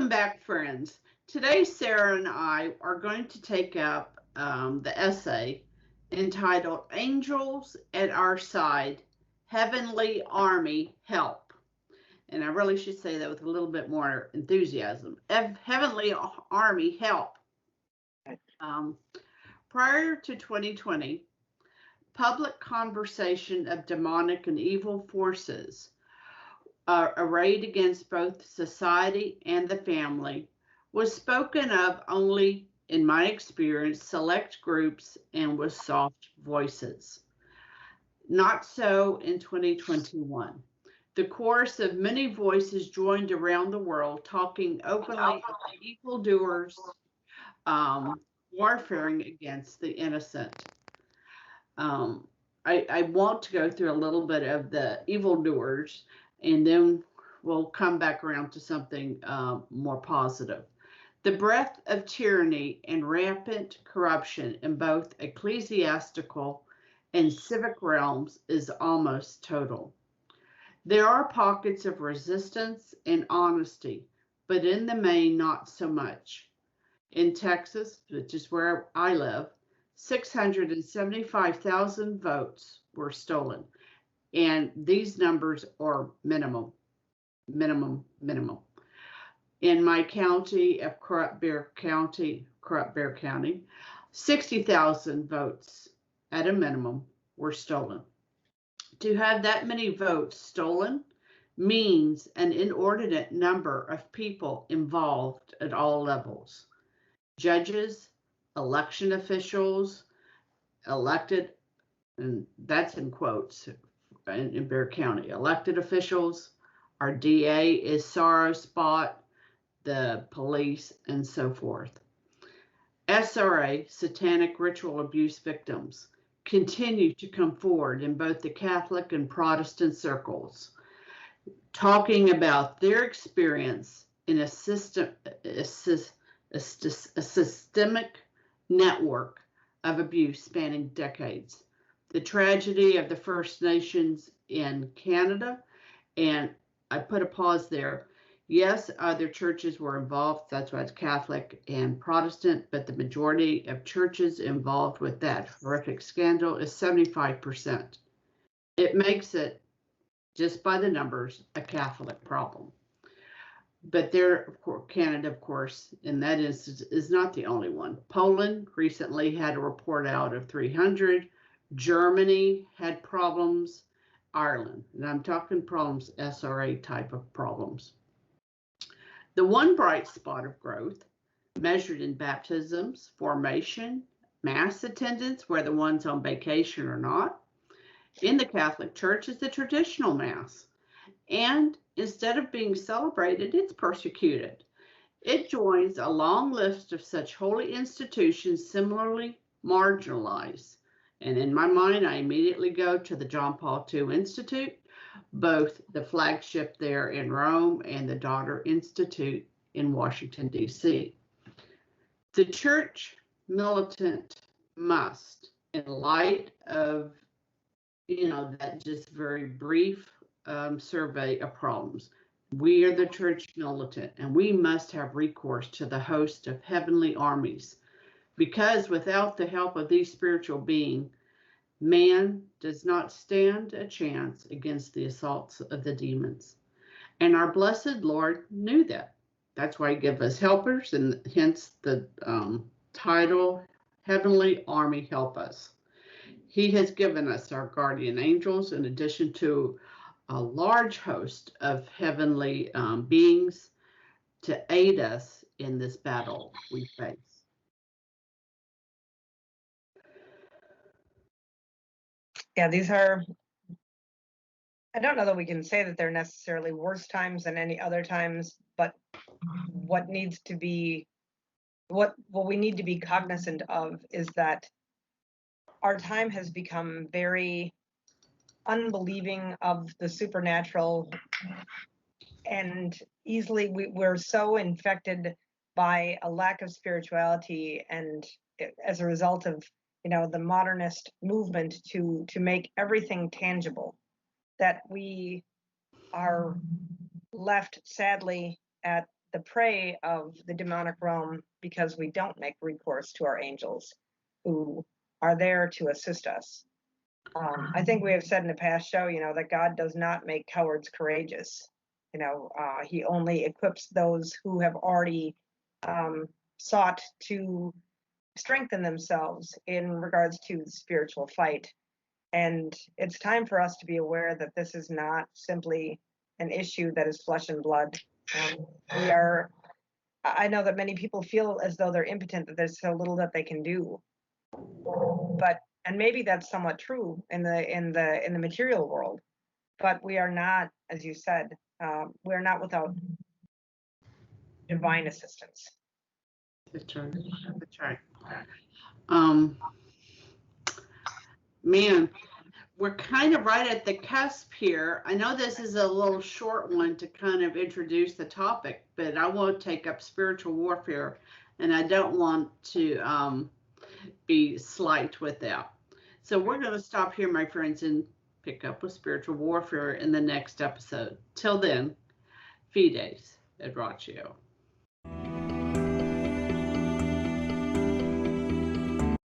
Welcome back, friends. Today, Sarah and I are going to take up the essay entitled Angels at Our Side, Heavenly Army Help. And I really should say that with a little bit more enthusiasm. Heavenly Army Help. Um, Prior to 2020, public conversation of demonic and evil forces arrayed against both society and the family was spoken of only, in my experience, select groups and with soft voices. Not so in 2021. The chorus of many voices joined around the world talking openly of evildoers, warfaring against the innocent. Um, I want to go through a little bit of the evildoers, and then we'll come back around to something more positive. The breadth of tyranny and rampant corruption in both ecclesiastical and civic realms is almost total. There are pockets of resistance and honesty, but in the main, not so much. In Texas, which is where I live, 675,000 votes were stolen. And these numbers are minimum. In my county of Corrupt Bear County, 60,000 votes at a minimum were stolen. To have that many votes stolen means an inordinate number of people involved at all levels. Judges, election officials, elected, and that's in quotes in Bear County, elected officials, our DA is Soros bought, the police, and so forth. SRA, satanic ritual abuse victims, continue to come forward in both the Catholic and Protestant circles, talking about their experience in a systemic network of abuse spanning decades. The tragedy of the First Nations in Canada, and I put a pause there. Yes, other churches were involved. That's why it's Catholic and Protestant, but the majority of churches involved with that horrific scandal is 75%. It makes it, just by the numbers, a Catholic problem. But Canada, of course, in that instance, is not the only one. Poland recently had a report out of 300. Germany had problems. Ireland, and I'm talking problems, SRA type of problems. The one bright spot of growth, measured in baptisms, formation, mass attendance, whether one's on vacation or not, in the Catholic Church is the traditional Mass. And instead of being celebrated, it's persecuted. It joins a long list of such holy institutions similarly marginalized. And in my mind, I immediately go to the John Paul II Institute, both the flagship there in Rome and the daughter institute in Washington, D.C. The church militant must, in light of, that just very brief survey of problems, we are the church militant, and we must have recourse to the host of heavenly armies. Because without the help of these spiritual beings, man does not stand a chance against the assaults of the demons. And our blessed Lord knew that. That's why he gave us helpers, and hence the title, Heavenly Army Help Us. He has given us our guardian angels in addition to a large host of heavenly beings to aid us in this battle we face. Yeah, these are, I don't know that we can say that they're necessarily worse times than any other times, but what needs to be, what we need to be cognizant of is that our time has become very unbelieving of the supernatural, and easily we're so infected by a lack of spirituality, and as a result of the modernist movement to make everything tangible, that we are left sadly at the prey of the demonic realm because we don't make recourse to our angels who are there to assist us. I think we have said in the past show, that God does not make cowards courageous. He only equips those who have already sought to strengthen themselves in regards to the spiritual fight. And it's time for us to be aware that this is not simply an issue that is flesh and blood. I know that many people feel as though they're impotent, that there's so little that they can do. And maybe that's somewhat true in the material world, but we are not, as you said, we're not without divine assistance. That's right. That's right. Man, we're kind of right at the cusp here. I know this is a little short one to kind of introduce the topic, but I won't take up spiritual warfare, and I don't want to be slight with that. So we're going to stop here, my friends, and pick up with spiritual warfare in the next episode. Till then, Fides et Ratio.